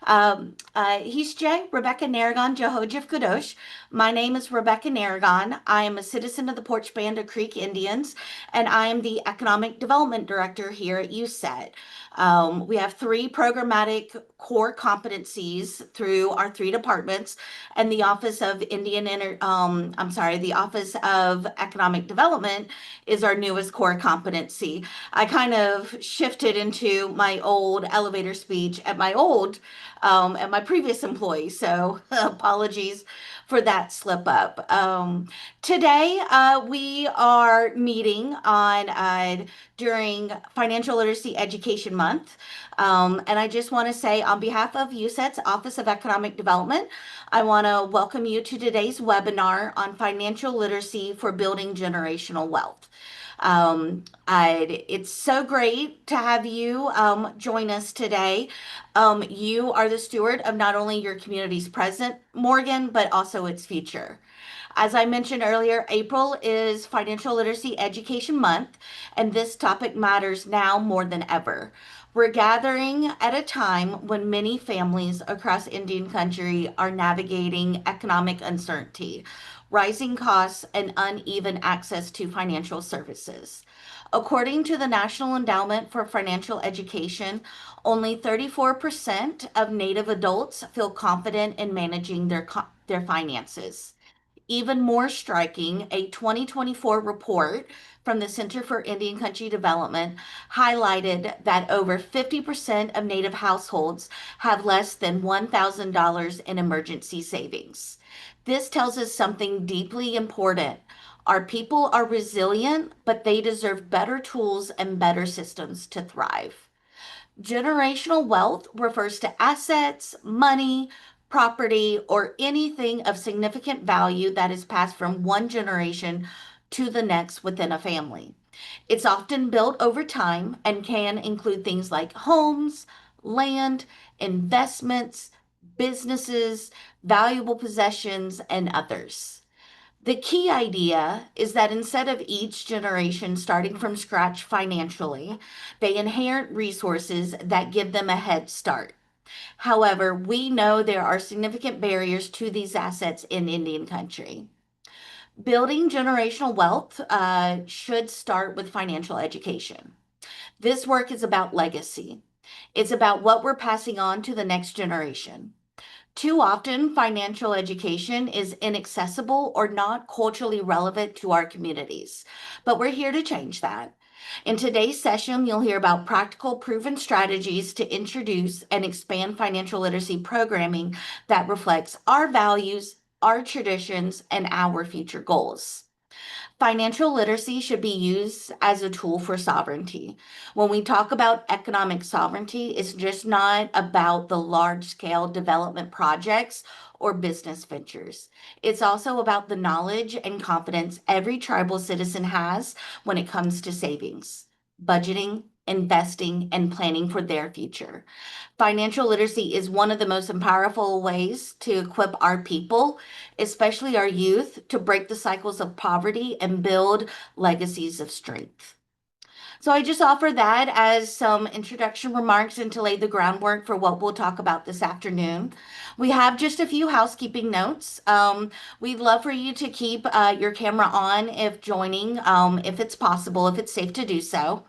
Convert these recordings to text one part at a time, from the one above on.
Hisce Rebecca Narragon Jehojev Kadosh. My name is Rebecca Narragon. I am a citizen of the Porch Band of Creek Indians, and I am the Economic Development Director here at USET. We have three programmatic core competencies through our three departments, and the Office of the Office of Economic Development is our newest core competency. I kind of shifted into my old elevator speech at my previous employee. So apologies for that slip up. Today, we are meeting on during Financial Literacy Education Month. And I just want to say, on behalf of USET's Office of Economic Development, I want to welcome you to today's webinar on financial literacy for building generational wealth. It's so great to have you join us today. You are the steward of not only your community's present, Morgan, but also its future. As I mentioned earlier, April is Financial Literacy Education Month, and this topic matters now more than ever. We're gathering at a time when many families across Indian country are navigating economic uncertainty, rising costs, and uneven access to financial services. According to the National Endowment for Financial Education, only 34% of Native adults feel confident in managing their finances. Even more striking, a 2024 report from the Center for Indian Country Development highlighted that over 50% of Native households have less than $1,000 in emergency savings. This tells us something deeply important. Our people are resilient, but they deserve better tools and better systems to thrive. Generational wealth refers to assets, money, property, or anything of significant value that is passed from one generation to the next within a family. It's often built over time and can include things like homes, land, investments, businesses, valuable possessions, and others. The key idea is that instead of each generation starting from scratch financially, they inherit resources that give them a head start. However, we know there are significant barriers to these assets in Indian country. Building generational wealth should start with financial education. This work is about legacy. It's about what we're passing on to the next generation. Too often, financial education is inaccessible or not culturally relevant to our communities, but we're here to change that. In today's session, you'll hear about practical, proven strategies to introduce and expand financial literacy programming that reflects our values, our traditions, and our future goals. Financial literacy should be used as a tool for sovereignty. When we talk about economic sovereignty, it's just not about the large scale development projects or business ventures. It's also about the knowledge and confidence every tribal citizen has when it comes to savings, budgeting, investing, and planning for their future. Financial literacy is one of the most powerful ways to equip our people, especially our youth, to break the cycles of poverty and build legacies of strength. So I just offer that as some introduction remarks and to lay the groundwork for what we'll talk about this afternoon. We have just a few housekeeping notes. We'd love for you to keep your camera on if joining, if it's possible, if it's safe to do so.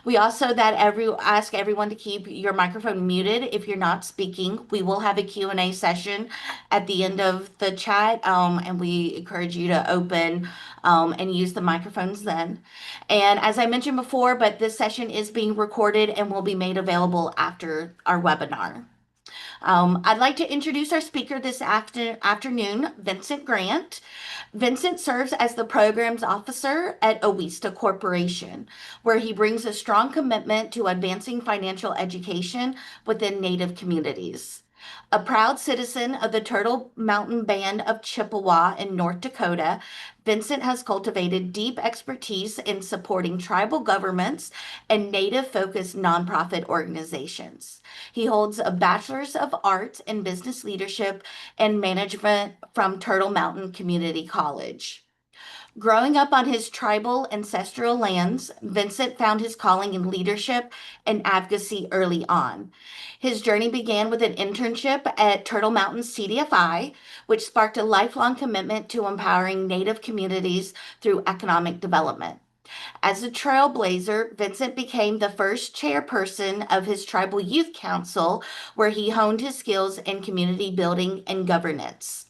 We also ask everyone to keep your microphone muted if you're not speaking. We will have a Q&A session at the end of the chat, and we encourage you to open and use the microphones then. And as I mentioned before, but this session is being recorded and will be made available after our webinar. I'd like to introduce our speaker this afternoon, Vincent Grant. Vincent serves as the programs officer at Owista Corporation, where he brings a strong commitment to advancing financial education within Native communities. A proud citizen of the Turtle Mountain Band of Chippewa in North Dakota, Vincent has cultivated deep expertise in supporting tribal governments and Native-focused nonprofit organizations. He holds a Bachelor's of Arts in Business Leadership and Management from Turtle Mountain Community College. Growing up on his tribal ancestral lands, Vincent found his calling in leadership and advocacy early on. His journey began with an internship at Turtle Mountain CDFI, which sparked a lifelong commitment to empowering Native communities through economic development. As a trailblazer, Vincent became the first chairperson of his tribal youth council, where he honed his skills in community building and governance.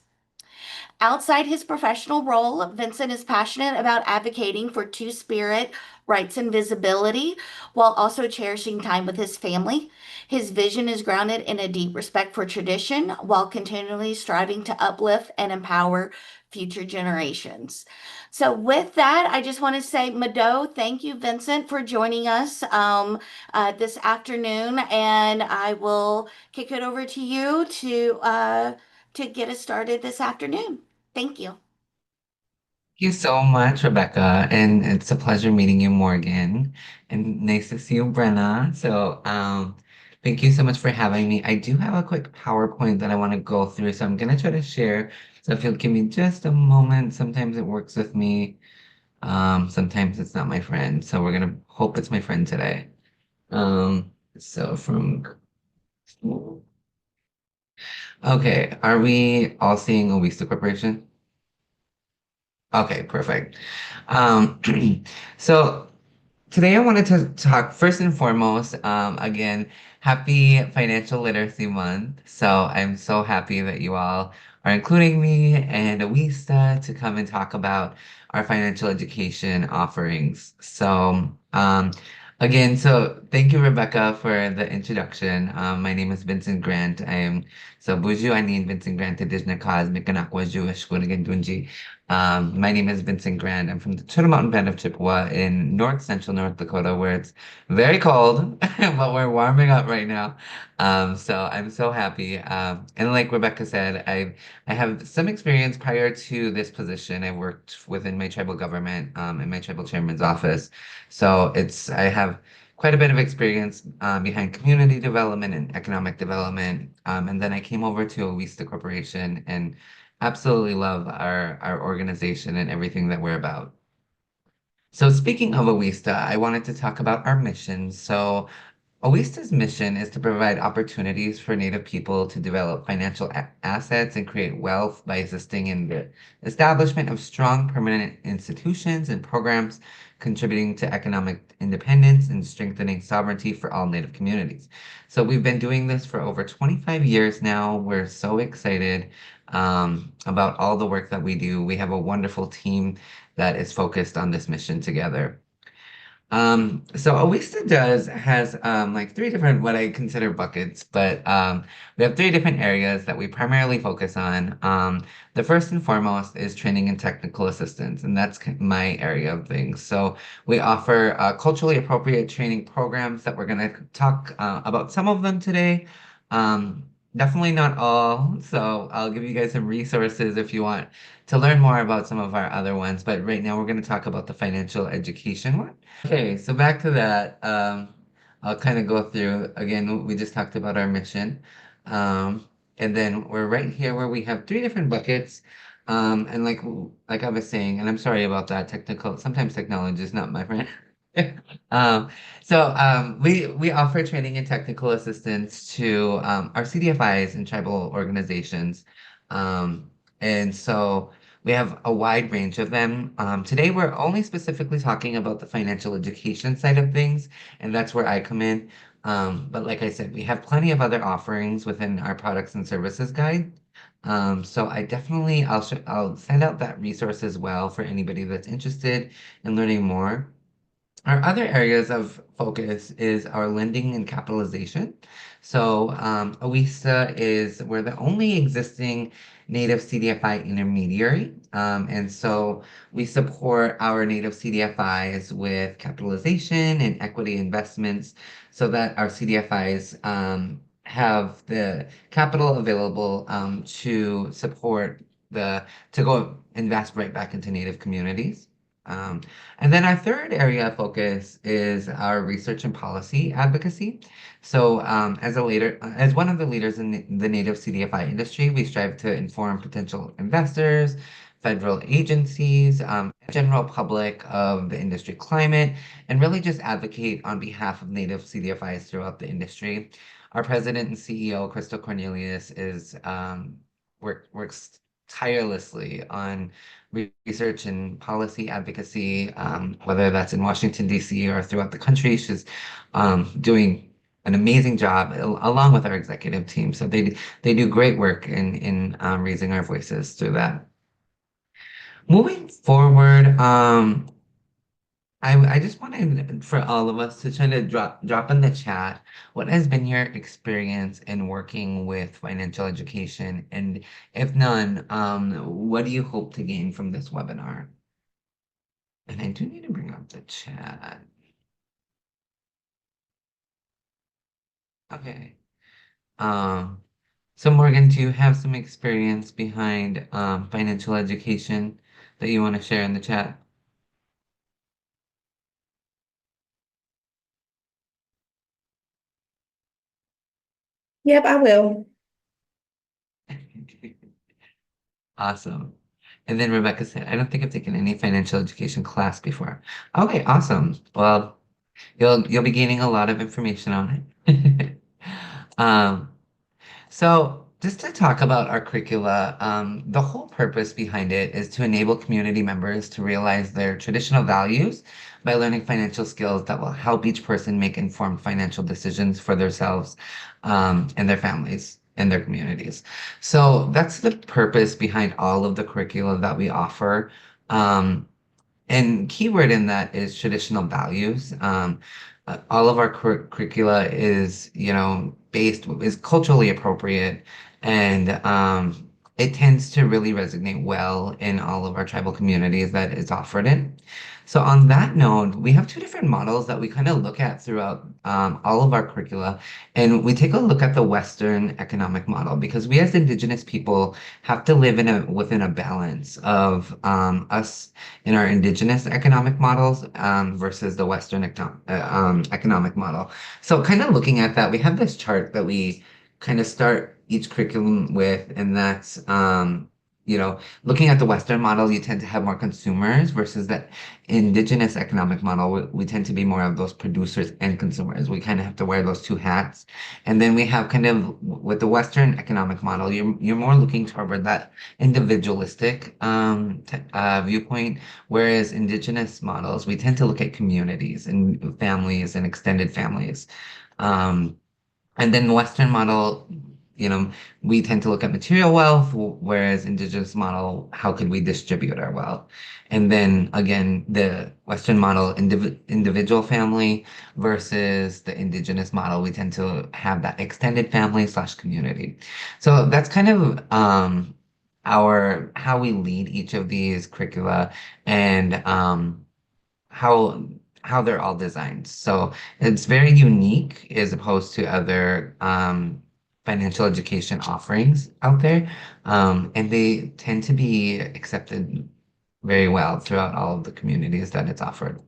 Outside his professional role, Vincent is passionate about advocating for Two Spirit rights and visibility while also cherishing time with his family. His vision is grounded in a deep respect for tradition while continually striving to uplift and empower future generations. So, with that, I just want to say, Mado, thank you, Vincent, for joining us this afternoon, and I will kick it over to you to get us started this afternoon. Thank you. You so much, Rebecca, and it's a pleasure meeting you, Morgan, and nice to see you, Brenna. Thank you so much for having me. I do have a quick PowerPoint that I want to go through, so I'm gonna try to share. So if you'll give me just a moment, sometimes it works with me, sometimes it's not my friend. So we're gonna hope it's my friend today. So from okay, are we all seeing Ovista Corporation? Okay, perfect. Um, so today I wanted to talk first and foremost, again, happy Financial Literacy Month. So I'm so happy that you all are including me and Awista to come and talk about our financial education offerings. Again, so thank you, Rebecca, for the introduction. My name is Vincent Grant. I am so Buju Anin Vincent Grant Additional Cause Mikanakwa Jewish Kunigan Dunji. My name is Vincent Grant. I'm from the Turtle Mountain Band of Chippewa in north central North Dakota, where it's very cold, but we're warming up right now. So I'm so happy. And like Rebecca said, I have some experience prior to this position. I worked within my tribal government, in my tribal chairman's office. So I have quite a bit of experience behind community development and economic development. And then I came over to Ovista Corporation and absolutely love our organization and everything that we're about. So speaking of Awista, I wanted to talk about our mission. So Oista's mission is to provide opportunities for Native people to develop financial assets and create wealth by assisting in the establishment of strong permanent institutions and programs contributing to economic independence and strengthening sovereignty for all Native communities. So we've been doing this for over 25 years now. We're so excited about all the work that we do. We have a wonderful team that is focused on this mission together. So Awista does has like three different what I consider buckets, but we have three different areas that we primarily focus on. The first and foremost is training and technical assistance, and that's my area of things. So we offer culturally appropriate training programs that we're going to talk about some of them today. Definitely not all, so I'll give you guys some resources if you want to learn more about some of our other ones. But right now we're going to talk about the financial education one. Okay, so back to that. I'll kind of go through again. We just talked about our mission, and then we're right here where we have three different buckets. And like I was saying, and I'm sorry about that. Technical, sometimes technology is not my friend. Um, we offer training and technical assistance to our CDFIs and tribal organizations, um, and so. We have a wide range of them. Today, we're only specifically talking about the financial education side of things, and that's where I come in. But like I said, we have plenty of other offerings within our products and services guide. So I'll send out that resource as well for anybody that's interested in learning more. Our other areas of focus is our lending and capitalization. OISA is we're the only existing native CDFI intermediary. And so we support our native CDFIs with capitalization and equity investments so that our CDFIs have the capital available to support to go invest right back into native communities. Um, and then our third area of focus is our research and policy advocacy. As one of the leaders in the native CDFI industry, we strive to inform potential investors, federal agencies, general public of the industry climate, and really just advocate on behalf of Native CDFIs throughout the industry. Our president and CEO, Crystal Cornelius, works tirelessly on research and policy advocacy, whether that's in Washington, D.C. or throughout the country. She's doing an amazing job along with our executive team. So they do great work in raising our voices through that. Moving forward, I just wanted for all of us to try to drop in the chat what has been your experience in working with financial education, and if none, what do you hope to gain from this webinar? And I do need to bring up the chat. Okay. Um, so Morgan, do you have some experience behind financial education that you want to share in the chat? Yep, I will. Awesome. And then Rebecca said, I don't think I've taken any financial education class before. Okay, awesome. Well, you'll be gaining a lot of information on it. Um, so just to talk about our curricula, the whole purpose behind it is to enable community members to realize their traditional values by learning financial skills that will help each person make informed financial decisions for themselves, and their families and their communities. So that's the purpose behind all of the curricula that we offer. Um, and keyword in that is traditional values. All of our curricula is, is culturally appropriate, and it tends to really resonate well in all of our tribal communities that it's offered in. So on that note, we have two different models that we kind of look at throughout all of our curricula, and we take a look at the Western economic model because we as Indigenous people have to live within a balance of us in our indigenous economic models versus the Western economic model. So, kind of looking at that, we have this chart that we kind of start each curriculum with, and that's looking at the Western model, you tend to have more consumers versus that indigenous economic model. We tend to be more of those producers and consumers. We kind of have to wear those two hats. And then we have kind of with the Western economic model, you're more looking toward that individualistic viewpoint, whereas indigenous models, we tend to look at communities and families and extended families. Um, and then Western model, you know, we tend to look at material wealth, whereas indigenous model, how could we distribute our wealth? And then again, the Western model, individual family versus the indigenous model, we tend to have that extended family slash community. So that's kind of our how we lead each of these curricula, and how how they're all designed. So it's very unique as opposed to other financial education offerings out there. And they tend to be accepted very well throughout all of the communities that it's offered.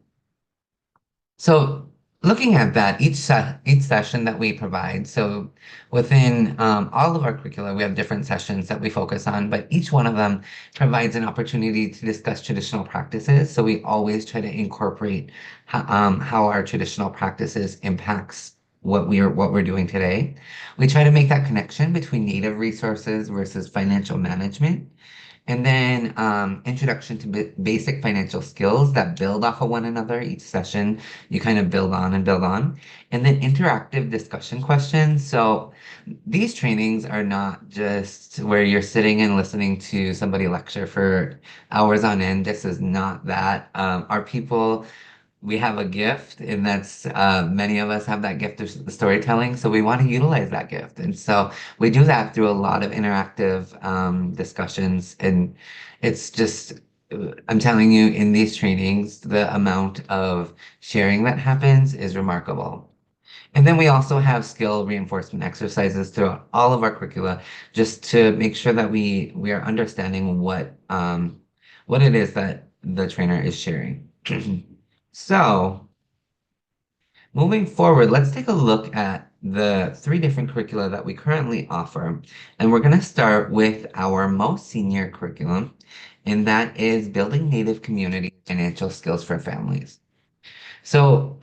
So looking at that, each session that we provide, so within all of our curricula, we have different sessions that we focus on, but each one of them provides an opportunity to discuss traditional practices. So we always try to incorporate how our traditional practices impacts what we're doing today. We try to make that connection between native resources versus financial management. And then introduction to basic financial skills that build off of one another. Each session, you kind of build on and build on. And then interactive discussion questions. So these trainings are not just where you're sitting and listening to somebody lecture for hours on end. This is not that. Our people, we have a gift, and that's many of us have that gift of storytelling. So we want to utilize that gift, and so we do that through a lot of interactive discussions. And it's just, I'm telling you, in these trainings, the amount of sharing that happens is remarkable. And then we also have skill reinforcement exercises throughout all of our curricula, just to make sure that we are understanding what it is that the trainer is sharing. So, moving forward, let's take a look at the three different curricula that we currently offer. And we're going to start with our most senior curriculum, and that is Building Native Community Financial Skills for Families. So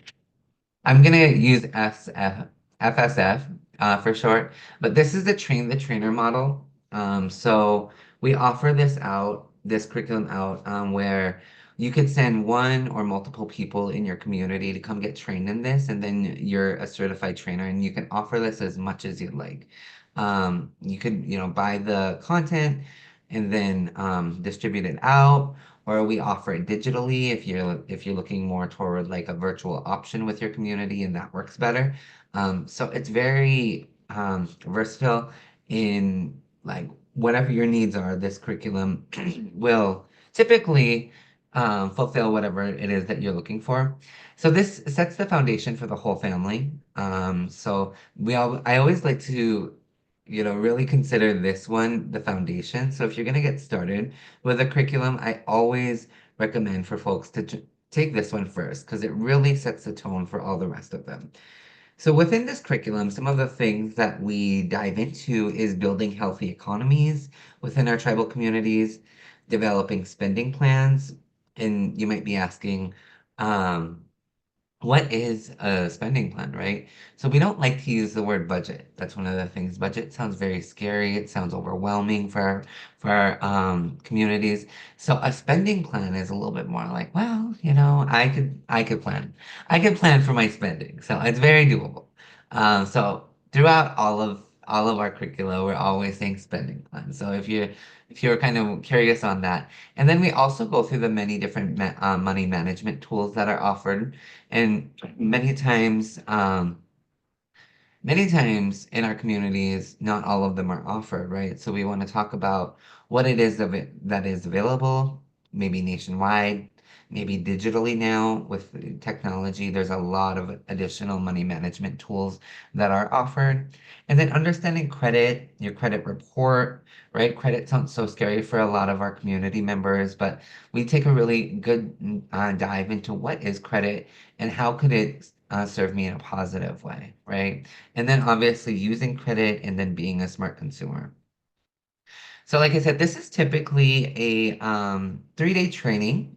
I'm gonna use FSF for short, but this is the train the trainer model. So we offer this curriculum out, where you could send one or multiple people in your community to come get trained in this, and then you're a certified trainer, and you can offer this as much as you'd like. You could, buy the content and then distribute it out, or we offer it digitally if you're looking more toward like a virtual option with your community and that works better. So it's very versatile in like whatever your needs are. This curriculum will typically fulfill whatever it is that you're looking for. So this sets the foundation for the whole family. I always like to, really consider this one the foundation. So if you're going to get started with a curriculum, I always recommend for folks to take this one first because it really sets the tone for all the rest of them. So within this curriculum, some of the things that we dive into is building healthy economies within our tribal communities, developing spending plans, and you might be asking, um, what is a spending plan, right? So we don't like to use the word budget. That's one of the things. Budget sounds very scary. It sounds overwhelming for our communities. So a spending plan is a little bit more like, well, I could plan. I could plan for my spending. So it's very doable. So throughout all of our curricula, we're always saying spending plan. So if you're kind of curious on that, and then we also go through the many different money management tools that are offered, and many times in our communities, not all of them are offered, right? So we want to talk about what it is of it that is available, maybe nationwide, maybe digitally now with technology. There's a lot of additional money management tools that are offered. And then understanding credit, your credit report, right? Credit sounds so scary for a lot of our community members, but we take a really good dive into what is credit and how could it serve me in a positive way, right? And then obviously using credit and then being a smart consumer. So like I said, this is typically a 3-day training.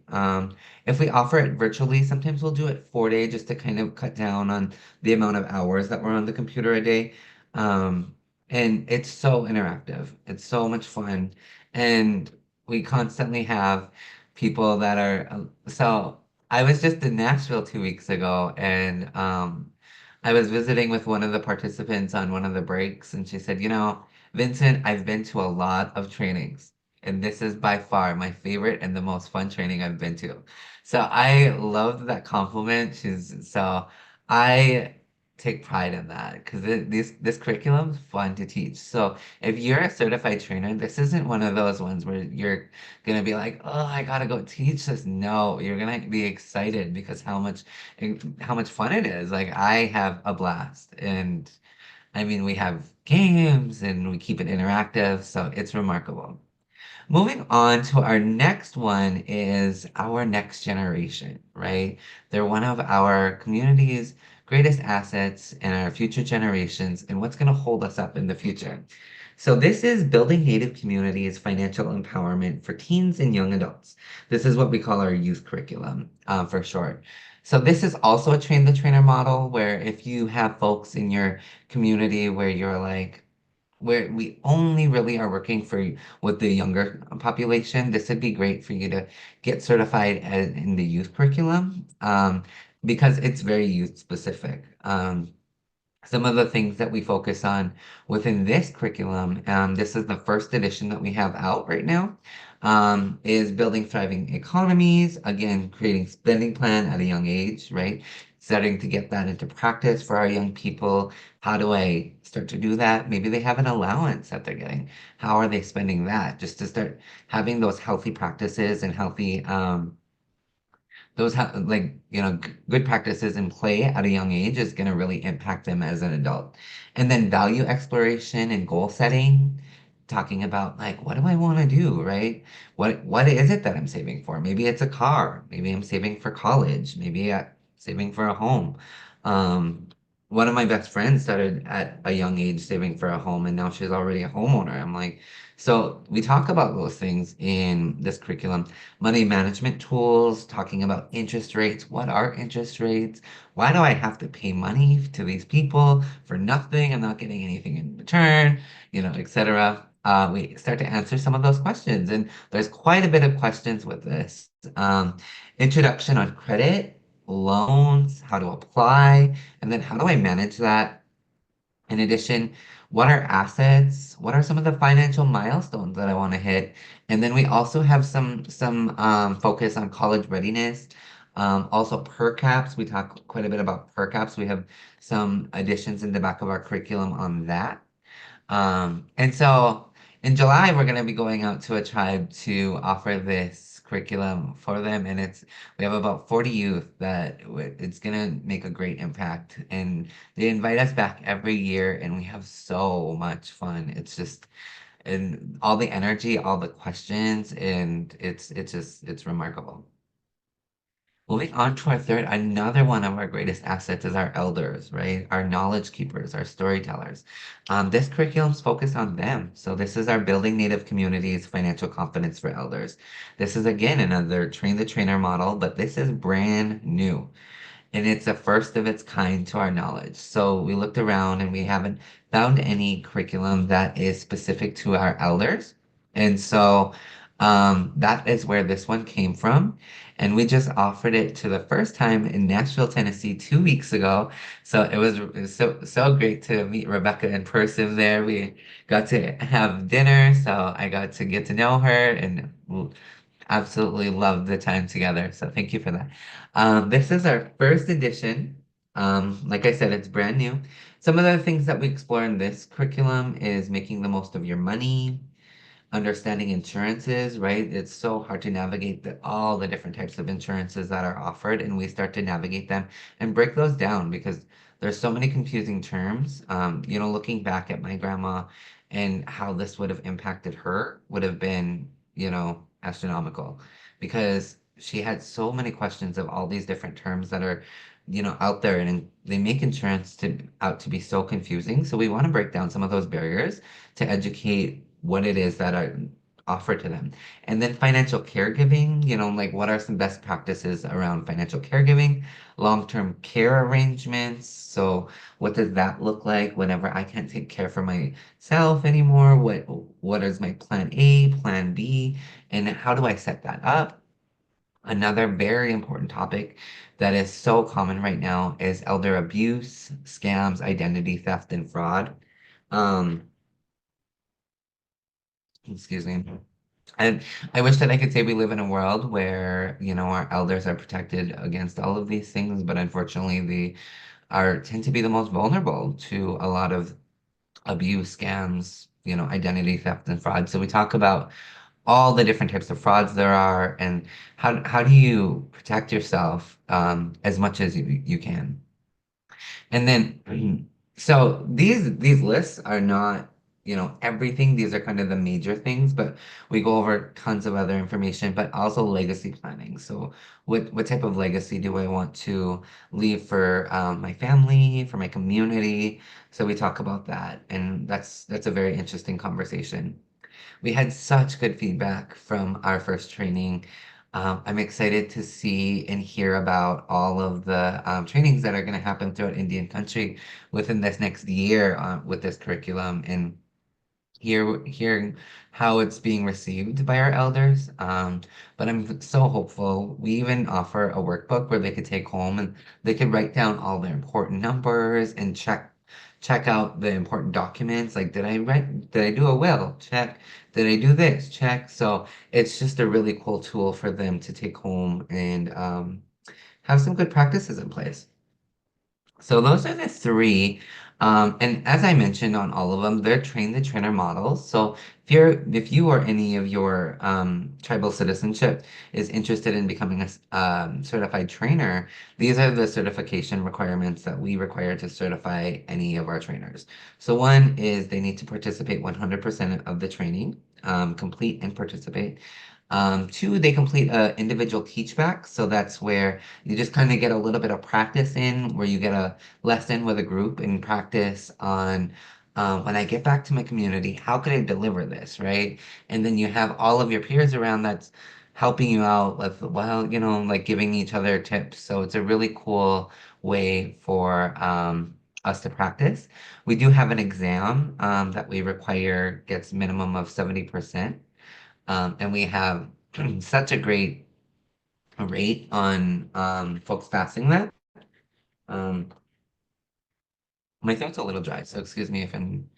If we offer it virtually, sometimes we'll do it 4-day just to kind of cut down on the amount of hours that we're on the computer a day. Um, and it's so interactive. It's so much fun. And we constantly have people that are, so I was just in Nashville 2 weeks ago, and I was visiting with one of the participants on one of the breaks, and she said, Vincent, I've been to a lot of trainings, and this is by far my favorite and the most fun training I've been to. So I loved that compliment. So I take pride in that because this curriculum's fun to teach. So if you're a certified trainer, this isn't one of those ones where you're gonna be like, oh, I gotta go teach this. No, you're gonna be excited because how much fun it is. Like I have a blast, and I mean, we have games and we keep it interactive, so it's remarkable. Moving on to our next one is our next generation, right? They're one of our community's greatest assets and our future generations and what's going to hold us up in the future. So this is Building Native Communities Financial Empowerment for Teens and Young Adults. This is what we call our youth curriculum, for short. So this is also a train the trainer model where if you have folks in your community where we only really are working with the younger population, this would be great for you to get certified in the youth curriculum, because it's very youth specific. Some of the things that we focus on within this curriculum, this is the first edition that we have out right now, is building thriving economies, again, creating spending plan at a young age, right? Starting to get that into practice for our young people. How do I start to do that? Maybe they have an allowance that they're getting. How are they spending that? Just to start having those healthy practices and healthy good practices in play at a young age is going to really impact them as an adult. And then value exploration and goal setting, talking about like what do I want to do, right? What is it that I'm saving for? Maybe it's a car, maybe I'm saving for college, maybe I'm saving for a home. um one of my best friends started at a young age saving for a home, and now she's already a homeowner. I'm like, so we talk about those things in this curriculum. Money management tools, talking about interest rates. What are interest rates? Why do I have to pay money to these people for nothing? I'm not getting anything in return, etc. We start to answer some of those questions, and there's quite a bit of questions with this. Introduction on credit, loans, how to apply, and then how do I manage that? In addition, what are assets? What are some of the financial milestones that I want to hit? And then we also have some focus on college readiness. Also per caps. We talk quite a bit about per caps. We have some additions in the back of our curriculum on that. And so in July, we're going to be going out to a tribe to offer this curriculum for them. And we have about 40 youth that it's going to make a great impact. And they invite us back every year, and we have so much fun. It's just, and all the energy, all the questions, and it's remarkable. Moving on to our third, another one of our greatest assets is our elders, right? Our knowledge keepers, our storytellers. This curriculum's focused on them. So this is our Building Native Communities Financial Confidence for Elders. This is again another train the trainer model, but this is brand new and it's a first of its kind to our knowledge. So we looked around and we haven't found any curriculum that is specific to our elders. And so that is where this one came from. And we just offered it to the first time in Nashville, Tennessee 2 weeks ago. So it was so great to meet Rebecca in person there. We got to have dinner, so I got to get to know her and absolutely loved the time together. So thank you for that. This is our first edition. Like I said, it's brand new. Some of the things that we explore in this curriculum is making the most of your money, understanding insurances, right? It's so hard to navigate all the different types of insurances that are offered, and we start to navigate them and break those down because there's so many confusing terms. Looking back at my grandma and how this would have impacted her would have been, astronomical because she had so many questions of all these different terms that are, out there and they make insurance out to be so confusing. So we want to break down some of those barriers to educate what it is that are offered to them. And then financial caregiving, like what are some best practices around financial caregiving, long-term care arrangements. So what does that look like whenever I can't take care for myself anymore? What is my plan A, plan B, and how do I set that up? Another very important topic that is so common right now is elder abuse, scams, identity theft, and fraud. Um, Excuse me. And I wish that I could say we live in a world where, our elders are protected against all of these things, but unfortunately, tend to be the most vulnerable to a lot of abuse, scams, identity theft and fraud. So we talk about all the different types of frauds there are and how do you protect yourself as much as you can. And then, so these lists are not, everything. These are kind of the major things, but we go over tons of other information, but also legacy planning. So what type of legacy do I want to leave for my family, for my community? So we talk about that, and that's a very interesting conversation. We had such good feedback from our first training. I'm excited to see and hear about all of the trainings that are going to happen throughout Indian country within this next year with this curriculum and hearing how it's being received by our elders. But I'm so hopeful. We even offer a workbook where they could take home and they could write down all their important numbers and check out the important documents. Like, did I do a will? Check. Did I do this? Check. So it's just a really cool tool for them to take home and have some good practices in place. So those are the three. And as I mentioned on all of them, they're train the trainer models. So if you or any of your tribal citizenship is interested in becoming a certified trainer, these are the certification requirements that we require to certify any of our trainers. So one is they need to participate 100% of the training, complete and participate. Two, they complete a individual teach back. So that's where you just kind of get a little bit of practice in, where you get a lesson with a group and practice on when I get back to my community, how can I deliver this, right? And then you have all of your peers around that's helping you out with, well, like giving each other tips. So it's a really cool way for us to practice. We do have an exam that we require gets minimum of 70%. And we have such a great rate on folks passing that. Um, my throat's a little dry, so excuse me if I'm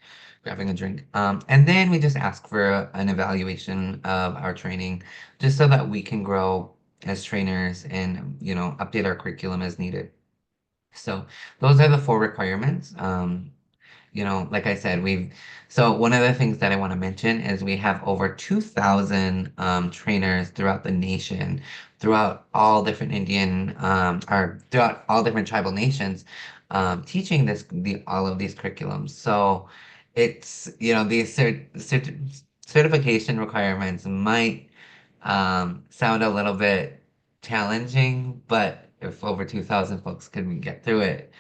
grabbing a drink. And then we just ask for an evaluation of our training, just so that we can grow as trainers and, update our curriculum as needed. So those are the four requirements. Like I said, so one of the things that I want to mention is we have over 2,000 trainers throughout the nation, throughout all different or throughout all different tribal nations, teaching all of these curriculums. So it's, these certification requirements might sound a little bit challenging, but if over 2,000 folks can get through it,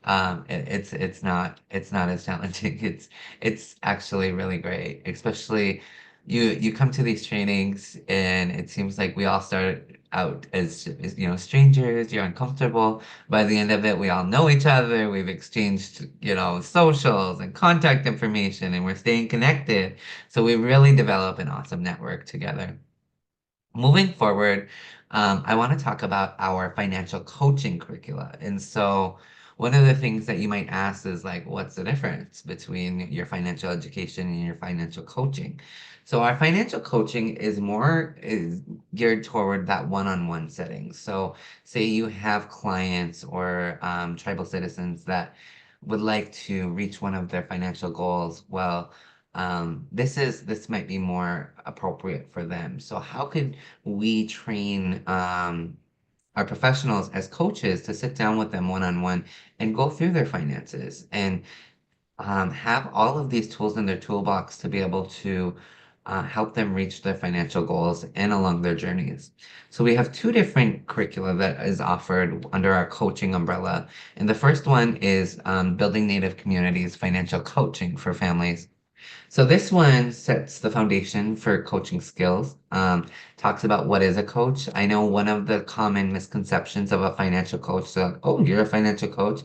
it's not as challenging. It's actually really great, especially you come to these trainings and it seems like we all start out as strangers. You're uncomfortable. By the end of it, we all know each other. We've exchanged socials and contact information, and we're staying connected. So we really develop an awesome network together. Moving forward, I want to talk about our financial coaching curricula. And so, one of the things that you might ask is like, what's the difference between your financial education and your financial coaching? So, our financial coaching is geared toward that one-on-one setting. So, say you have clients or tribal citizens that would like to reach one of their financial goals. Well, this might be more appropriate for them. So how could we train our professionals as coaches to sit down with them one on one and go through their finances and have all of these tools in their toolbox to be able to help them reach their financial goals and along their journeys. So we have two different curricula that is offered under our coaching umbrella. And the first one is Building Native Communities Financial Coaching for Families. So this one sets the foundation for coaching skills, talks about what is a coach. I know one of the common misconceptions of a financial coach, so, oh, you're a financial coach.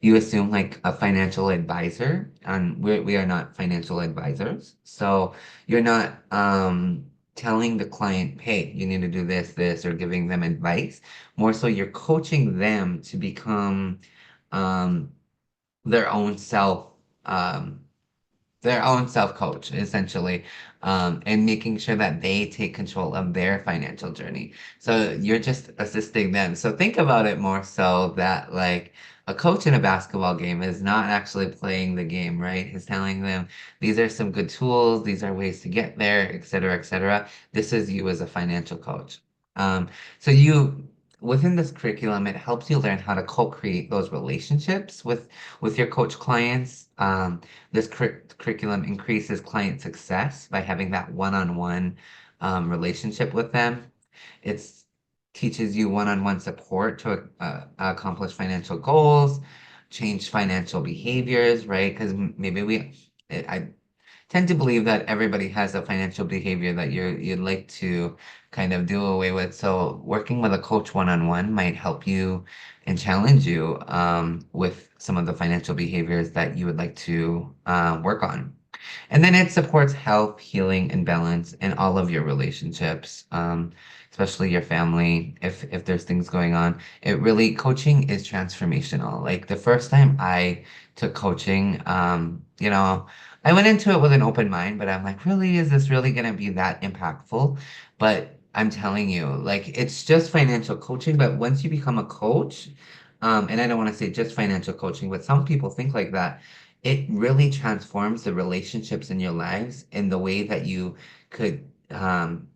You assume like a financial advisor, and we are not financial advisors. So you're not telling the client, hey, you need to do this, or giving them advice. More so, you're coaching them to become um, their own self. Um, their own self-coach, essentially, and making sure that they take control of their financial journey. So you're just assisting them. So think about it more so that like a coach in a basketball game is not actually playing the game, right? He's telling them these are some good tools, these are ways to get there, et cetera, et cetera. This is you as a financial coach. So within this curriculum, it helps you learn how to co-create those relationships with your coach clients. This curriculum increases client success by having that one-on-one relationship with them. It teaches you one-on-one support to accomplish financial goals, change financial behaviors, right? Because maybe I tend to believe that everybody has a financial behavior that you'd like to kind of do away with. So working with a coach one-on-one might help you and challenge you with some of the financial behaviors that you would like to work on. And then it supports health, healing, and balance in all of your relationships, especially your family, if there's things going on. Coaching is transformational. Like the first time I took coaching, I went into it with an open mind, but I'm like, really, is this really going to be that impactful? But I'm telling you, like, it's just financial coaching, but once you become a coach, and I don't want to say just financial coaching, but some people think like that, it really transforms the relationships in your lives in the way that you could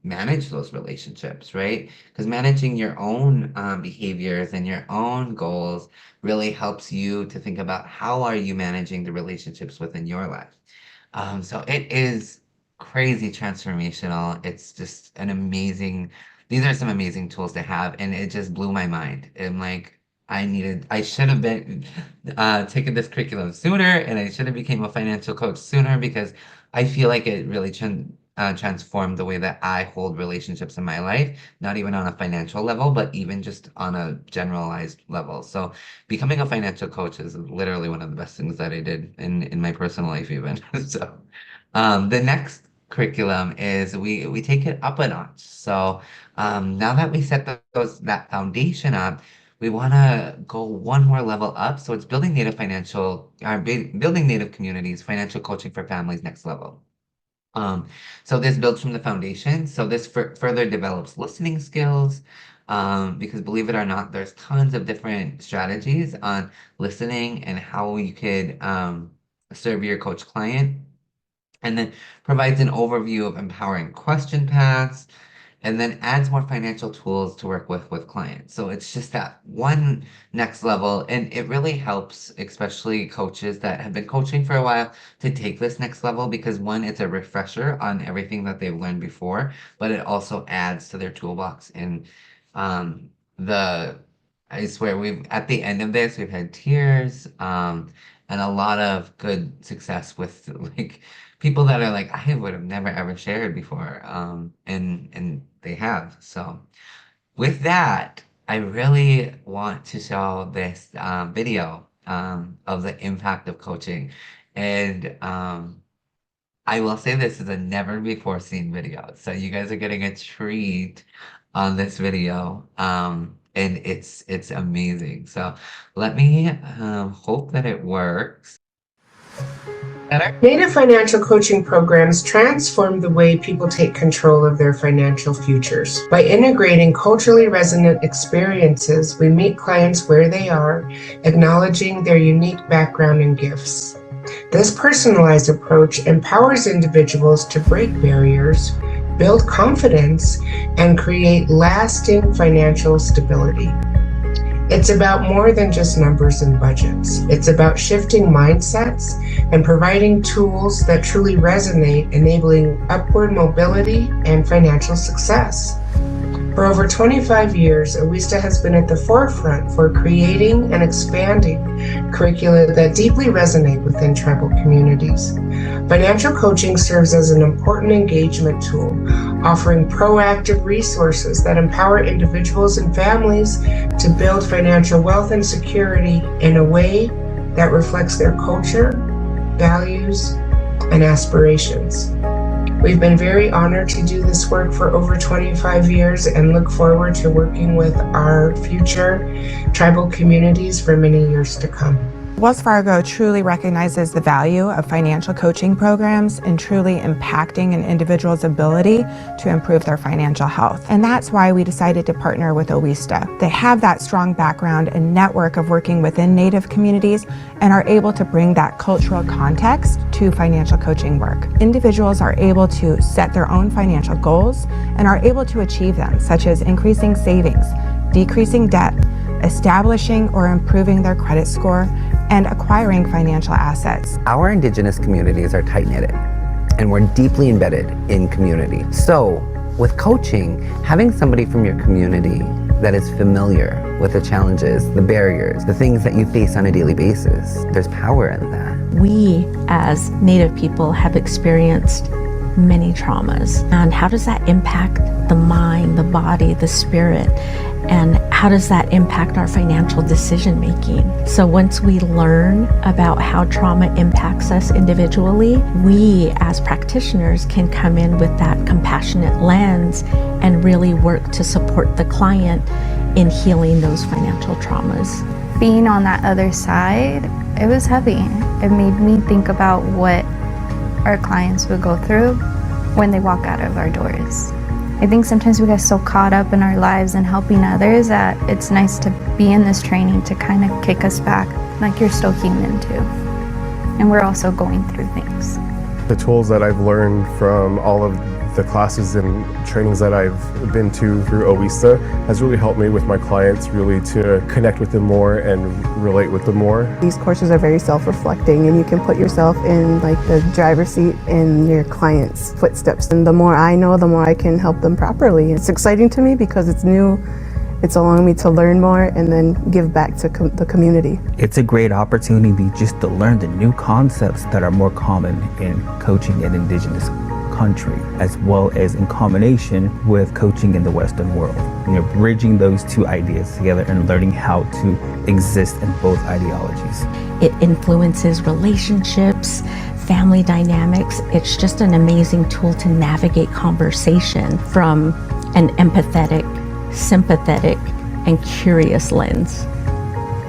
manage those relationships, right? Because managing your own behaviors and your own goals really helps you to think about how are you managing the relationships within your life. So it is. crazy transformational. It's just an amazing, these are some amazing tools to have, and it just blew my mind. And like, I should have been taken this curriculum sooner, and I should have became a financial coach sooner because I feel like it really transformed the way that I hold relationships in my life, not even on a financial level, but even just on a generalized level. So becoming a financial coach is literally one of the best things that I did in my personal life even. So the next curriculum is we take it up a notch. So now that we set that foundation up, we want to go one more level up. So it's building native communities, financial coaching for families next level. Um, so this builds from the foundation. So this further develops listening skills, because believe it or not, there's tons of different strategies on listening and how you could serve your coach client, and then provides an overview of empowering question paths, and then adds more financial tools to work with clients. So it's just that one next level, and it really helps, especially coaches that have been coaching for a while, to take this next level because one, it's a refresher on everything that they've learned before, but it also adds to their toolbox. And the I swear we've at the end of this we've had tears, and a lot of good success with like people that are like I would have never ever shared before, and they have. So with that, I really want to show this video of the impact of coaching, and I will say this is a never before seen video. So you guys are getting a treat on this video. And it's amazing. So let me hope that it works. Better? Native financial coaching programs transform the way people take control of their financial futures. By integrating culturally resonant experiences, we meet clients where they are, acknowledging their unique background and gifts. This personalized approach empowers individuals to break barriers, build confidence, and create lasting financial stability. It's about more than just numbers and budgets. It's about shifting mindsets and providing tools that truly resonate, enabling upward mobility and financial success. For over 25 years, USET has been at the forefront for creating and expanding curricula that deeply resonate within tribal communities. Financial coaching serves as an important engagement tool, offering proactive resources that empower individuals and families to build financial wealth and security in a way that reflects their culture, values, and aspirations. We've been very honored to do this work for over 25 years and look forward to working with our future tribal communities for many years to come. Wells Fargo truly recognizes the value of financial coaching programs and truly impacting an individual's ability to improve their financial health. And that's why we decided to partner with USET. They have that strong background and network of working within Native communities and are able to bring that cultural context to financial coaching work. Individuals are able to set their own financial goals and are able to achieve them, such as increasing savings, decreasing debt, establishing or improving their credit score, and acquiring financial assets. Our Indigenous communities are tight-knitted, and we're deeply embedded in community. So with coaching, having somebody from your community that is familiar with the challenges, the barriers, the things that you face on a daily basis, there's power in that. We as Native people have experienced many traumas. And how does that impact the mind, the body, the spirit? And how does that impact our financial decision making? So once we learn about how trauma impacts us individually, we as practitioners can come in with that compassionate lens and really work to support the client in healing those financial traumas. Being on that other side, it was heavy. It made me think about what our clients would go through when they walk out of our doors. I think sometimes we get so caught up in our lives and helping others that it's nice to be in this training to kind of kick us back, like you're still human too. And we're also going through things. The tools that I've learned from all of The classes and trainings that I've been to through OESTA has really helped me with my clients really to connect with them more and relate with them more. These courses are very self-reflecting, and you can put yourself in like the driver's seat in your client's footsteps. And the more I know, the more I can help them properly. It's exciting to me because it's new. It's allowing me to learn more and then give back to the community. It's a great opportunity just to learn the new concepts that are more common in coaching in Indigenous country, as well as in combination with coaching in the Western world. Bridging those two ideas together and learning how to exist in both ideologies. It influences relationships, family dynamics. It's just an amazing tool to navigate conversation from an empathetic, sympathetic, and curious lens.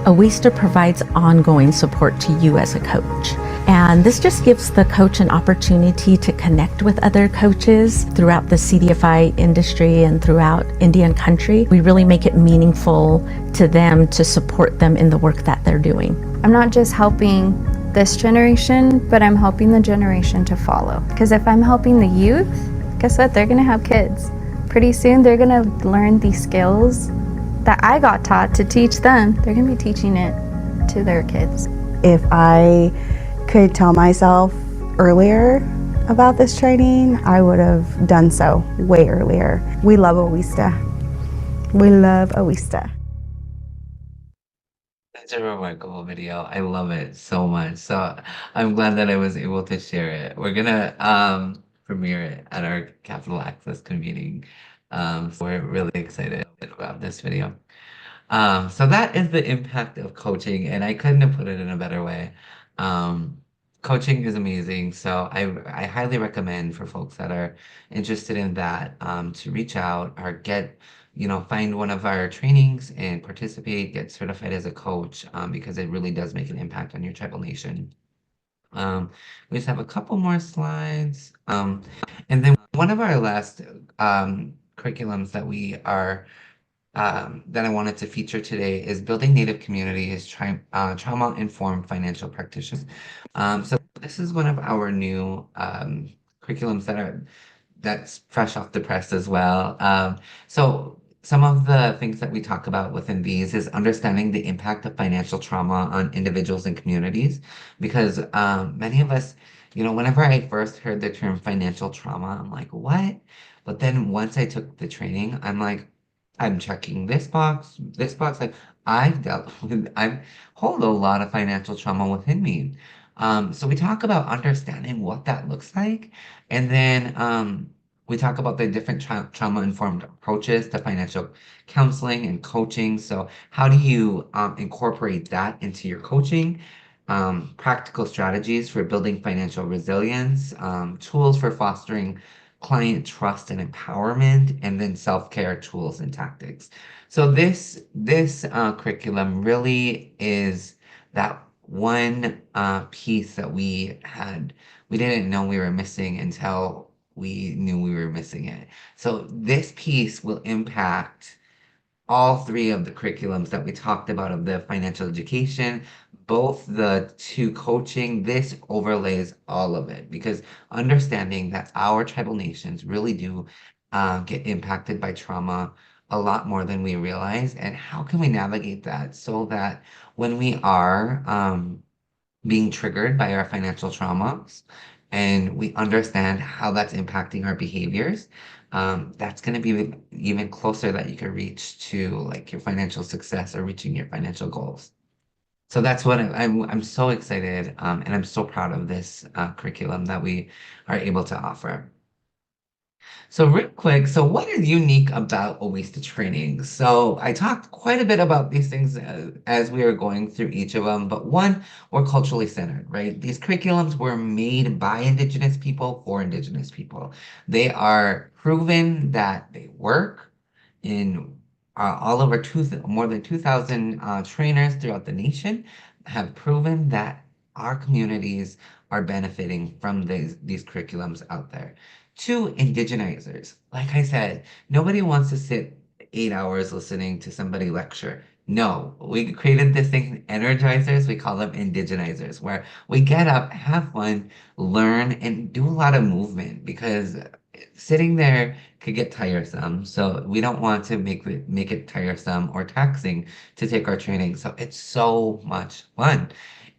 OESTA provides ongoing support to you as a coach. And this just gives the coach an opportunity to connect with other coaches throughout the CDFI industry and throughout Indian country. We really make it meaningful to them to support them in the work that they're doing. I'm not just helping this generation, but I'm helping the generation to follow. Because if I'm helping the youth, guess what? They're gonna have kids. Pretty soon they're gonna learn these skills that I got taught to teach them. They're gonna be teaching it to their kids. If I could tell myself earlier about this training, I would have done so way earlier. We love OESTA. We love OESTA. It's a remarkable video. I love it so much. So I'm glad that I was able to share it. We're gonna premiere it at our Capital Access convening. So we're really excited about this video. So that is the impact of coaching, and I couldn't have put it in a better way. Coaching is amazing, so I highly recommend for folks that are interested in that to reach out or find one of our trainings and participate, get certified as a coach because it really does make an impact on your tribal nation. We just have a couple more slides. And then one of our last curriculums that I wanted to feature today is building Native communities, trauma-informed financial practitioners. So this is one of our new curriculums that's fresh off the press as well. So some of the things that we talk about within these is understanding the impact of financial trauma on individuals and communities, because many of us, whenever I first heard the term financial trauma, I'm like, what? But then once I took the training, I'm checking this box, this box. Like I hold a lot of financial trauma within me. So we talk about understanding what that looks like, and then we talk about the different trauma-informed approaches to financial counseling and coaching. So how do you incorporate that into your coaching? Practical strategies for building financial resilience, tools for fostering client trust and empowerment, and then self-care tools and tactics. So this curriculum really is that one piece that we didn't know we were missing until we knew we were missing it. So this piece will impact all three of the curriculums that we talked about of the financial education, both the two coaching. This overlays all of it, because understanding that our tribal nations really do get impacted by trauma a lot more than we realize, and how can we navigate that so that when we are being triggered by our financial traumas and we understand how that's impacting our behaviors, that's going to be even closer that you can reach to like your financial success or reaching your financial goals. So that's what I'm so excited, and I'm so proud of this curriculum that we are able to offer. So real quick, so what is unique about OESTA training? So I talked quite a bit about these things as we were going through each of them, but one, we're culturally centered, right? These curriculums were made by Indigenous people for Indigenous people. They are proven that they work in all over more than 2,000 trainers throughout the nation have proven that our communities are benefiting from these curriculums out there. Two, indigenizers. Like I said, nobody wants to sit 8 hours listening to somebody lecture. No, we created this thing, energizers. We call them indigenizers, where we get up, have fun, learn, and do a lot of movement because sitting there could get tiresome. So we don't want to make it tiresome or taxing to take our training. So it's so much fun,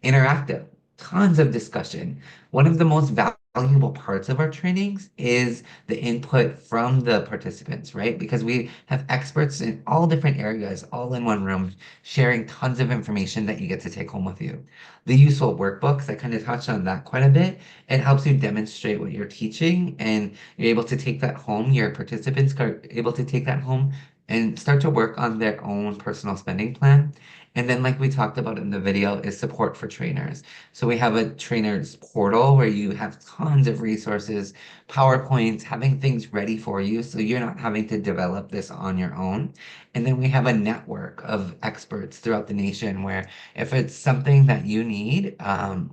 interactive, tons of discussion. One of the most valuable parts of our trainings is the input from the participants, right? Because we have experts in all different areas, all in one room, sharing tons of information that you get to take home with you. The useful workbooks, I kind of touched on that quite a bit. It helps you demonstrate what you're teaching, and you're able to take that home. Your participants are able to take that home and start to work on their own personal spending plan. And then, like we talked about in the video, is support for trainers. So we have a trainers portal where you have tons of resources, PowerPoints, having things ready for you so you're not having to develop this on your own. And then we have a network of experts throughout the nation where if it's something that you need,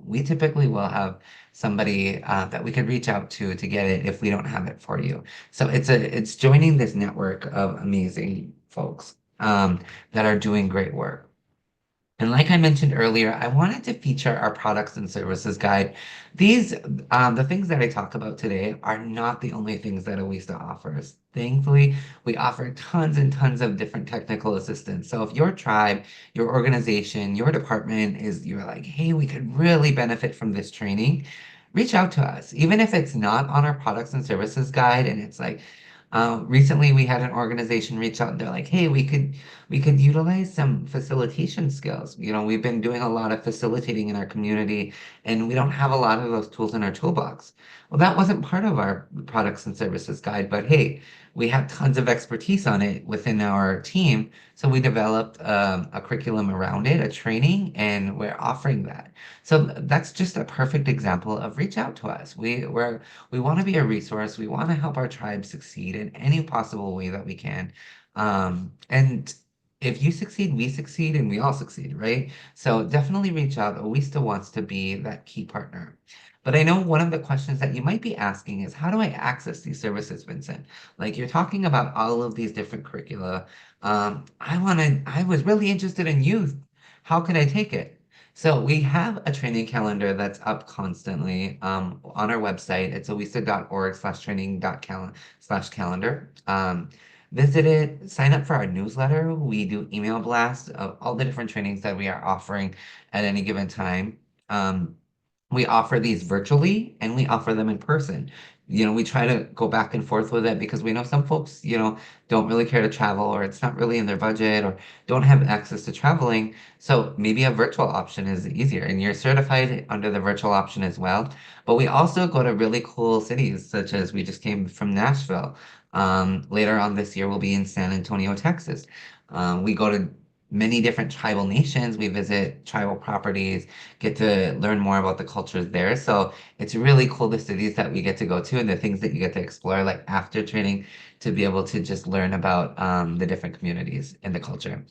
we typically will have somebody that we could reach out to get it if we don't have it for you. So it's joining this network of amazing folks that are doing great work. And like I mentioned earlier, I wanted to feature our products and services guide. These, the things that I talk about today are not the only things that Awista offers. Thankfully, we offer tons and tons of different technical assistance. So if your tribe, your organization, your department you're like, hey, we could really benefit from this training, reach out to us. Even if it's not on our products and services guide and it's like, recently we had an organization reach out and they're like, hey, we could utilize some facilitation skills. You know, we've been doing a lot of facilitating in our community and we don't have a lot of those tools in our toolbox. Well, that wasn't part of our products and services guide, but hey, we have tons of expertise on it within our team. So we developed a curriculum around it, a training, and we're offering that. So that's just a perfect example of reach out to us. We want to be a resource. We want to help our tribe succeed in any possible way that we can. And if you succeed, we succeed, and we all succeed, right? So definitely reach out. We still wants to be that key partner. But I know one of the questions that you might be asking is, how do I access these services, Vincent? Like you're talking about all of these different curricula. I was really interested in youth. How can I take it? So we have a training calendar that's up constantly on our website. It's awista.org/training.calendar. Visit it, sign up for our newsletter. We do email blasts of all the different trainings that we are offering at any given time. Um, we offer these virtually and we offer them in person. You know, we try to go back and forth with it because we know some folks, don't really care to travel or it's not really in their budget or don't have access to traveling. So maybe a virtual option is easier and you're certified under the virtual option as well. But we also go to really cool cities, such as we just came from Nashville. Later on this year, we'll be in San Antonio, Texas. We go to many different tribal nations. We visit tribal properties, get to learn more about the cultures there. So it's really cool the cities that we get to go to and the things that you get to explore, like after training, to be able to just learn about the different communities and the culture.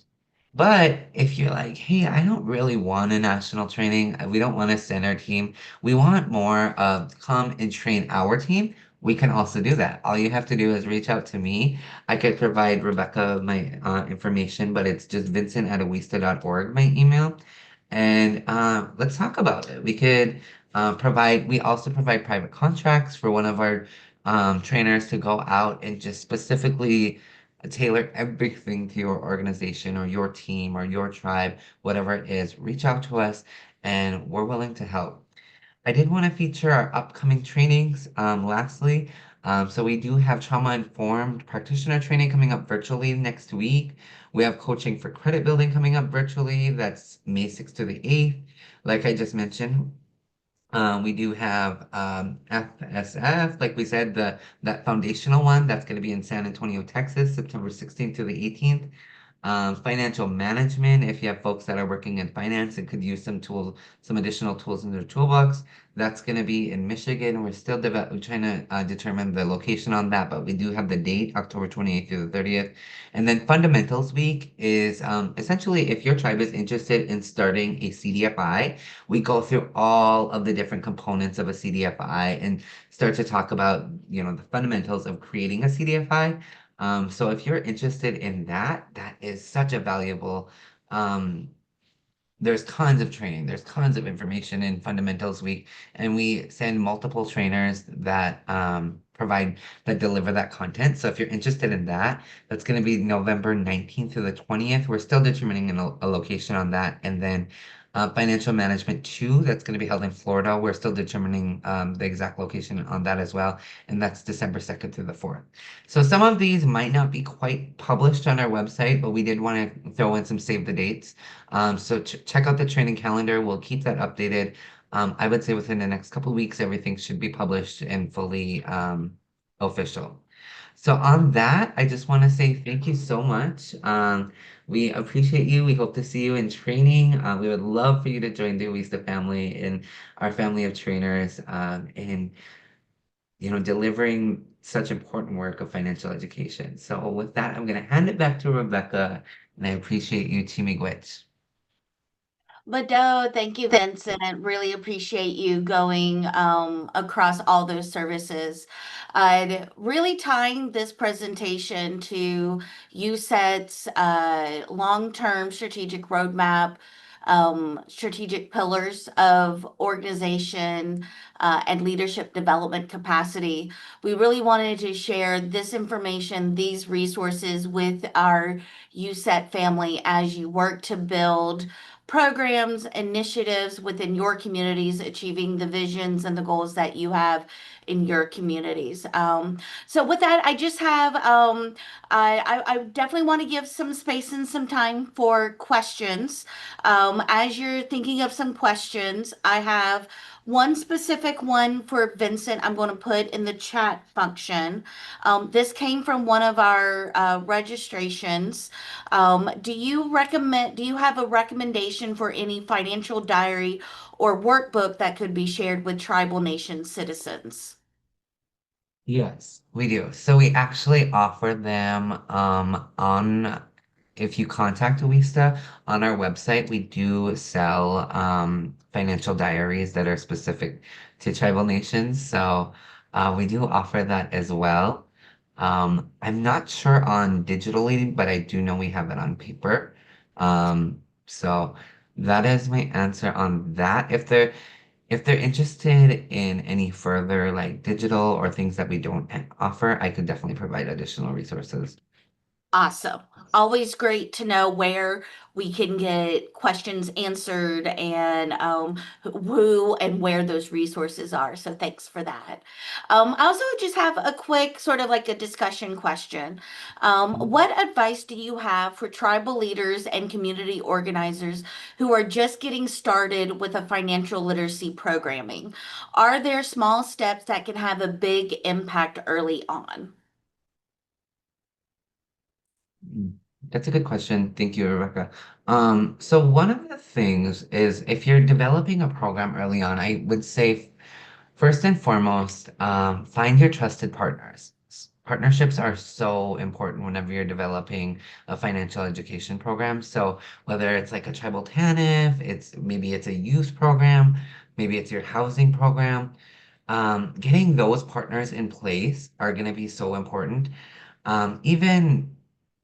But if you're like, hey, I don't really want a national training, we don't want to send our team, we want more of come and train our team, we can also do that. All you have to do is reach out to me. I could provide Rebecca my information, but it's just vincent@awista.org, my email. And let's talk about it. We also provide private contracts for one of our trainers to go out and just specifically tailor everything to your organization or your team or your tribe, whatever it is. Reach out to us and we're willing to help. I did want to feature our upcoming trainings. Lastly, so we do have trauma-informed practitioner training coming up virtually next week. We have coaching for credit building coming up virtually. That's May 6th to the 8th. Like I just mentioned, we do have FSF, like we said, that foundational one that's going to be in San Antonio, Texas, September 16th to the 18th. Financial management, if you have folks that are working in finance and could use some additional tools in their toolbox, that's going to be in Michigan. We're still trying to determine the location on that, but we do have the date, October 28th through the 30th. And then Fundamentals Week is essentially if your tribe is interested in starting a CDFI, we go through all of the different components of a CDFI and start to talk about, the fundamentals of creating a CDFI. So if you're interested in that, that is such a valuable Um, there's tons of training, there's tons of information in Fundamentals Week, and we send multiple trainers that that deliver that content. So if you're interested in that, that's going to be November 19th through the 20th. We're still determining a location on that. And then Financial Management 2, that's going to be held in Florida. We're still determining the exact location on that as well. And that's December 2nd through the 4th. So some of these might not be quite published on our website, but we did want to throw in some save the dates. So check out the training calendar. We'll keep that updated. I would say within the next couple of weeks, everything should be published and fully official. So on that, I just want to say thank you so much. We appreciate you. We hope to see you in training. We would love for you to join the Wista family and our family of trainers in delivering such important work of financial education. So with that, I'm going to hand it back to Rebecca, and I appreciate you teaming with. But no, thank you, Vincent. Really appreciate you going across all those services. Really tying this presentation to USET's long-term strategic roadmap, strategic pillars of organization and leadership development capacity. We really wanted to share this information, these resources with our USET family as you work to build programs, initiatives within your communities, achieving the visions and the goals that you have in your communities. So with that, I just have, I definitely want to give some space and some time for questions. As you're thinking of some questions, I have one specific one for Vincent I'm going to put in the chat function. This came from one of our registrations. Do you have a recommendation for any financial diary or workbook that could be shared with tribal nation citizens? Yes, we do. So we actually offer them on if you contact Awista on our website, we do sell financial diaries that are specific to tribal nations. So we do offer that as well. I'm not sure on digitally, but I do know we have it on paper. So that is my answer on that. If they're interested in any further like digital or things that we don't offer, I could definitely provide additional resources. Awesome. Always great to know where we can get questions answered and who and where those resources are. So thanks for that. I also just have a quick sort of like a discussion question. What advice do you have for tribal leaders and community organizers who are just getting started with a financial literacy programming? Are there small steps that can have a big impact early on? That's a good question. Thank you, Rebecca. So one of the things is if you're developing a program early on, I would say first and foremost, find your trusted partners. Partnerships are so important whenever you're developing a financial education program. So whether it's like a tribal TANF, maybe it's a youth program, maybe it's your housing program, getting those partners in place are going to be so important. Even,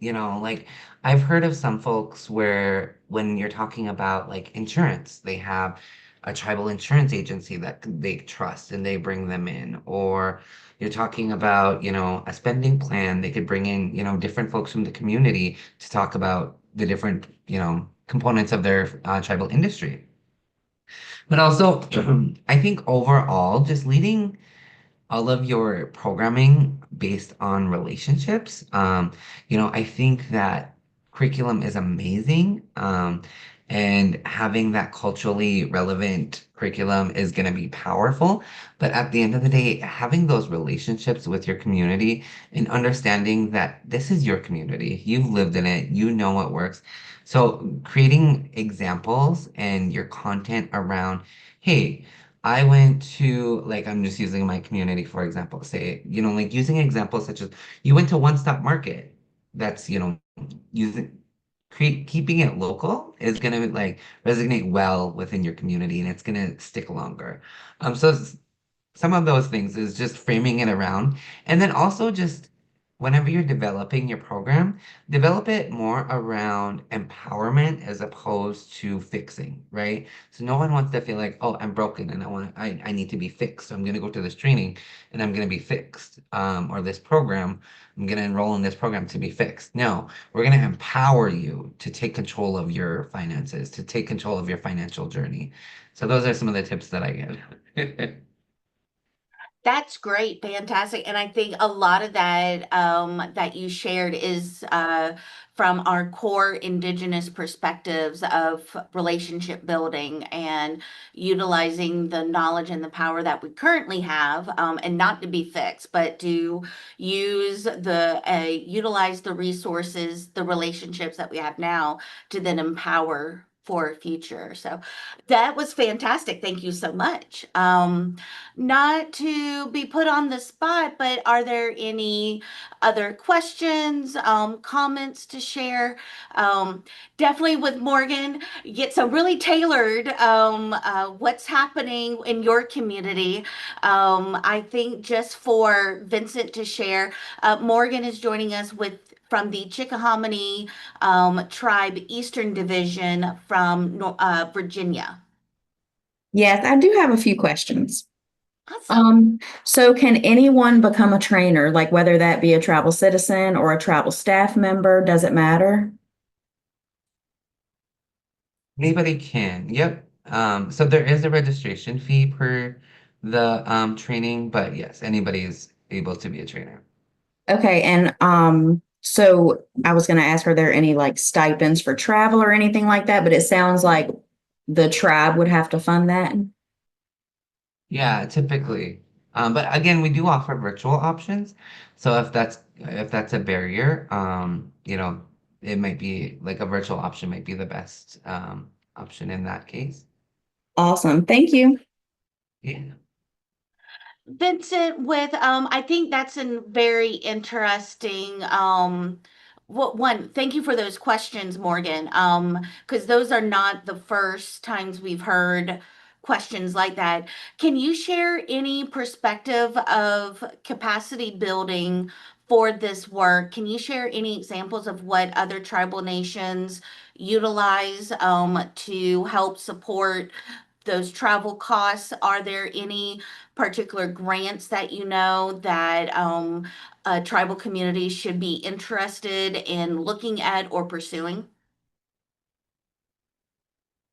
like I've heard of some folks where when you're talking about like insurance, they have a tribal insurance agency that they trust and they bring them in. Or you're talking about, a spending plan, they could bring in, different folks from the community to talk about the different, components of their tribal industry. But also, I think overall, just leading all of your programming based on relationships. I think that curriculum is amazing. And having that culturally relevant curriculum is going to be powerful. But at the end of the day, having those relationships with your community and understanding that this is your community, you've lived in it, you know what works. So creating examples and your content around, hey, I went to, like, I'm just using my community, for example, say, like using examples such as you went to One Stop Market. That's, using, keeping it local is going to like resonate well within your community and it's going to stick longer. So some of those things is just framing it around and then also just whenever you're developing your program, develop it more around empowerment as opposed to fixing, right? So no one wants to feel like, oh, I'm broken and I need to be fixed. So I'm going to go to this training and I'm going to be fixed. Or this program, I'm going to enroll in this program to be fixed. No, we're going to empower you to take control of your finances, to take control of your financial journey. So those are some of the tips that I give. That's great, fantastic, and I think a lot of that that you shared is from our core Indigenous perspectives of relationship building and utilizing the knowledge and the power that we currently have, and not to be fixed, but to utilize the resources, the relationships that we have now to then empower for future. So that was fantastic. Thank you so much. Not to be put on the spot, but are there any other questions, comments to share? Um, Definitely with Morgan, get some really tailored what's happening in your community. I think just for Vincent to share, Morgan is joining us with from the Chickahominy Tribe Eastern Division from Virginia. Yes, I do have a few questions. Awesome. So can anyone become a trainer, like whether that be a travel citizen or a travel staff member? Does it matter? Anybody can. Yep. So there is a registration fee per the training, but yes, anybody is able to be a trainer. Okay, and so I was going to ask, are there any like stipends for travel or anything like that? But it sounds like the tribe would have to fund that. Yeah, typically. But again, we do offer virtual options. So if that's a barrier, it might be like a virtual option might be the best option in that case. Awesome. Thank you. Yeah. Vincent, with I think that's a very interesting what one, thank you for those questions, Morgan. Because those are not the first times we've heard questions like that. Can you share any perspective of capacity building for this work? Can you share any examples of what other tribal nations utilize to help support those travel costs? Are there any particular grants that you know that tribal communities should be interested in looking at or pursuing?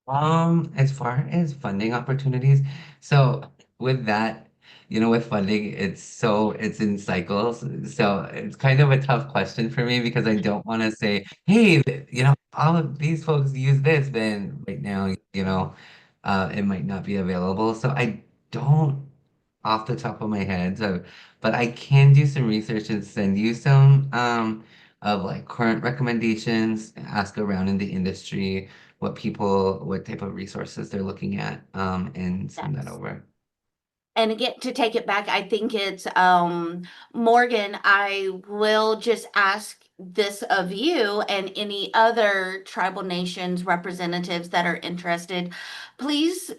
As far as funding opportunities, so with that, with funding, it's in cycles. So it's kind of a tough question for me because I don't want to say, hey, all of these folks use this, then right now, it might not be available. So I don't off the top of my head, but I can do some research and send you some of like current recommendations, ask around in the industry what type of resources they're looking at, and send that That's over. And again, to take it back, I think it's Morgan. I will just ask this of you and any other tribal nations representatives that are interested. Please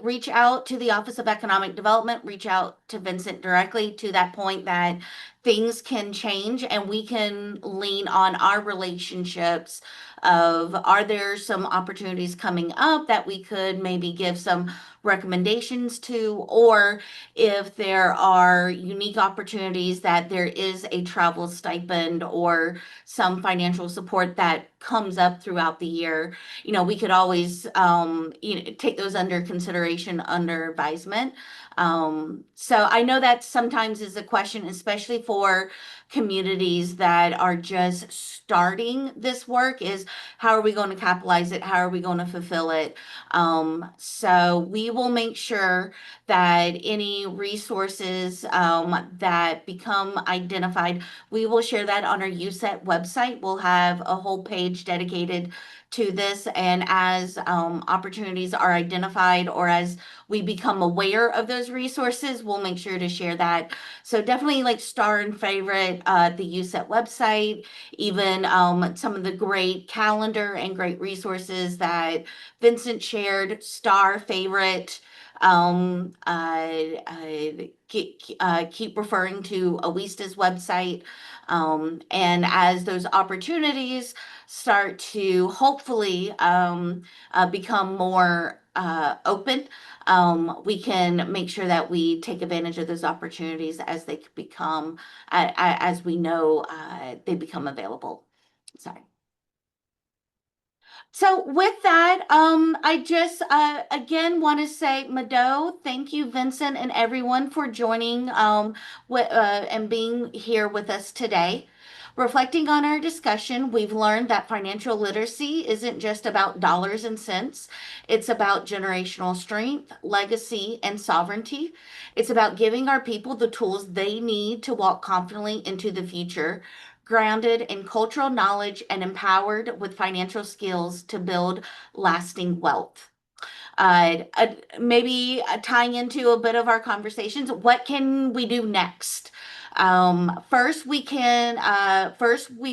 reach out to the Office of Economic Development, reach out to Vincent directly to that point that things can change and we can lean on our relationships of are there some opportunities coming up that we could maybe give some recommendations to, or if there are unique opportunities that there is a travel stipend or some financial support that comes up throughout the year, we could always, take those under consideration, under advisement. So I know that sometimes is a question, especially for communities that are just starting this work, is how are we going to capitalize it? How are we going to fulfill it? So we will make sure that any resources that become identified, we will share that on our USET website. We'll have a whole page dedicated to this. And as opportunities are identified or as we become aware of those resources, we'll make sure to share that. So definitely like star and favorite the USET website, even some of the great calendar and great resources that Vincent shared, star favorite Keep referring to OESTA's website. And as those opportunities start to hopefully become more open, we can make sure that we take advantage of those opportunities as they become, as we know, they become available. Sorry. So with that, I just again want to say, Mado, thank you, Vincent, and everyone for joining and being here with us today. Reflecting on our discussion, we've learned that financial literacy isn't just about dollars and cents. It's about generational strength, legacy, and sovereignty. It's about giving our people the tools they need to walk confidently into the future, grounded in cultural knowledge and empowered with financial skills to build lasting wealth. Maybe tying into a bit of our conversations, what can we do next? First we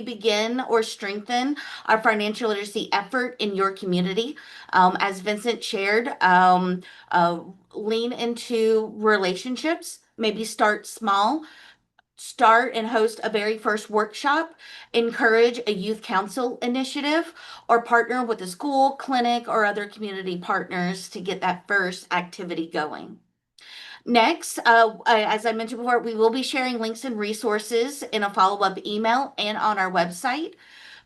begin or strengthen our financial literacy effort in your community. As Vincent shared, lean into relationships, maybe start small. Start and host a very first workshop, encourage a youth council initiative, or partner with a school, clinic, or other community partners to get that first activity going. Next, as I mentioned before, we will be sharing links and resources in a follow-up email and on our website.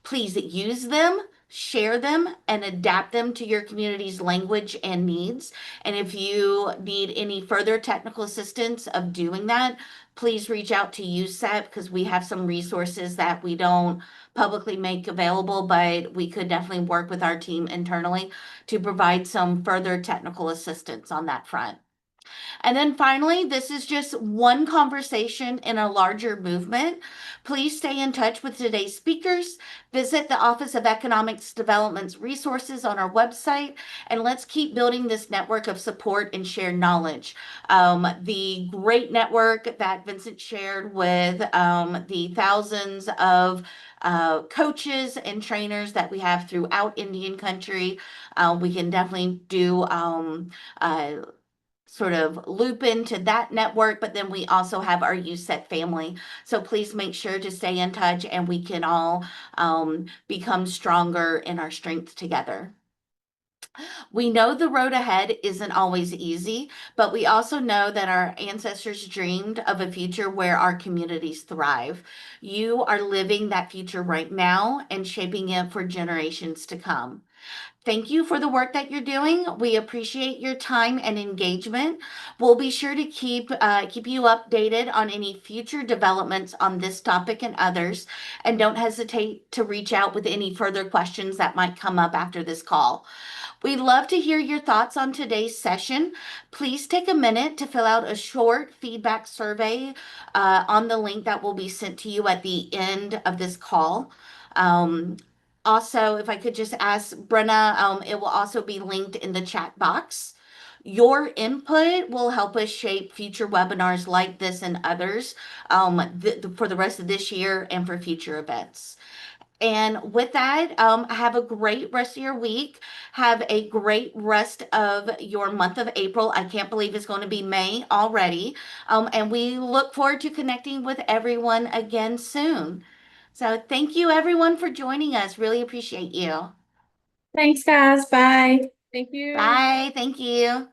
Please use them, share them, and adapt them to your community's language and needs. And if you need any further technical assistance of doing that, please reach out to USET because we have some resources that we don't publicly make available, but we could definitely work with our team internally to provide some further technical assistance on that front. And then finally, this is just one conversation in a larger movement. Please stay in touch with today's speakers. Visit the Office of Economics Development's resources on our website, and let's keep building this network of support and shared knowledge. The great network that Vincent shared with the thousands of coaches and trainers that we have throughout Indian country, we can definitely do sort of loop into that network, but then we also have our USET family. So please make sure to stay in touch and we can all become stronger in our strength together. We know the road ahead isn't always easy, but we also know that our ancestors dreamed of a future where our communities thrive. You are living that future right now and shaping it for generations to come. Thank you for the work that you're doing. We appreciate your time and engagement. We'll be sure to keep you updated on any future developments on this topic and others. And don't hesitate to reach out with any further questions that might come up after this call. We'd love to hear your thoughts on today's session. Please take a minute to fill out a short feedback survey on the link that will be sent to you at the end of this call. Also, if I could just ask Brenna, it will also be linked in the chat box. Your input will help us shape future webinars like this and others for the rest of this year and for future events. And with that, have a great rest of your week. Have a great rest of your month of April. I can't believe it's going to be May already. And we look forward to connecting with everyone again soon. So thank you everyone for joining us. Really appreciate you. Thanks, guys. Bye. Bye. Thank you.